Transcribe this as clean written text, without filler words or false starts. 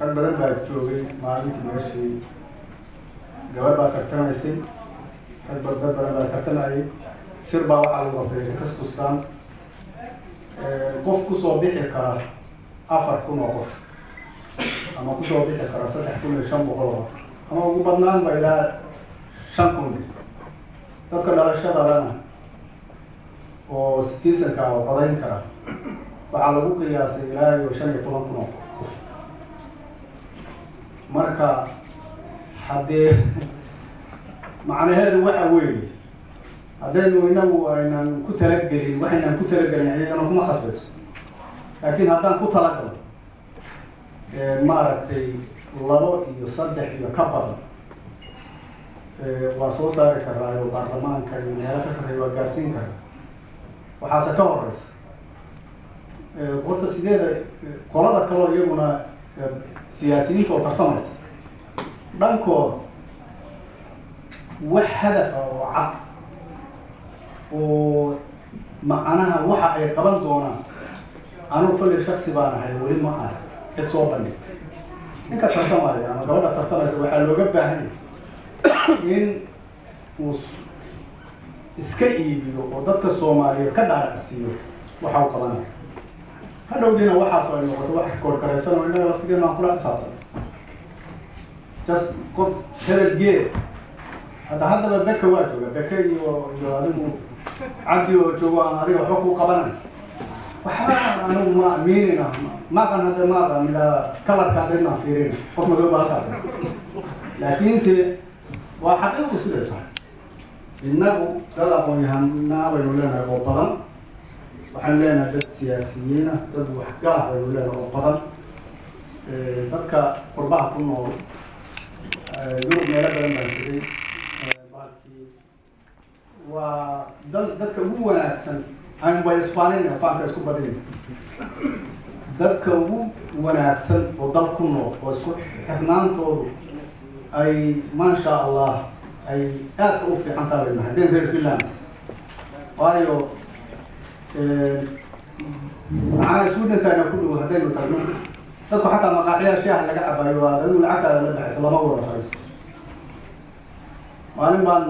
rag badan baa joogay maalintii meeshii gabadh baa tartamaysay rag badan baa tartamayay shir baa waxaa lagu qabtay kastustaan qof kusoo bixi kara 4,000 oo qof ama kusoo bixi kara 3,500 oo qof ama ugu badnaan ba ilaa 5,000 dadka dhalashada lana oo citizenka oo codayn kara waxaa lagu qiyaasay ilaa 15,000 oo qof marka haddee macnaheedu waxa weeye haddaynu inagu aynan ku talagelin waxaynan ku talagelin iyadana kuma khasbayso laakiin haddaan ku talagalo maaragtay 2 iyo 3 iyo ka badan waa soo saari karaa oo baarlamaanka iyo meelo ka sarreeya waa gaarsiin karaa waxaase ka horeysa horta sideeda qolada kaloo iyaguna siyaasiyiinta oo tartamaysa dhankooda wax hadafa oo cad oo macnaha waxa ay qaban doonaan anigu kulli shaksi baan ahay weli ma aha cid soo bandhigtay ninka tartamaya ama gabadha tartamaysa waxaa looga baahan yahay in uu iska iibiyo oo dadka Soomaaliyeed ka dhaaracsiiyo waxa uu qabanaya hadhowdiina waxaas ay noqoto wax korkaraysan oo inaga laftigeena aan kula xisaabtan just qof hebelgeed haddaba beka waa jooga beka iyo adigu cabdi oo joogo aan adiga waxba kuu qabanay waxba anigu ma amiinina maqan hadda maqan ilaa kalarka haddayna fiirin qof madow baa halkaas laakiinse waa xaqiiqdu siday tahay innagu dad aqoon-yahanaa baynu leenahay oo badan waxaan leenahay dad siyaasiyiin ah dad waxgaah baynu leenahay oo badan dadka qurbaha ku nool yurub meelo badan baan tegay waa dadka ugu wanaagsan aan way isfaanina faanka isku badin dadka ugu wanaagsan oo dal ku nool oo isku xirnaantoodu ay maasha Allah ay aad u fiican tahay hadeen reer Finland waayo macna Sweden taana ku dhow hadaynu tagno dadku xataa maqaaxiya shaaha laga cabayo waa dad lacagta la baxay lama wada fariisto maalin baan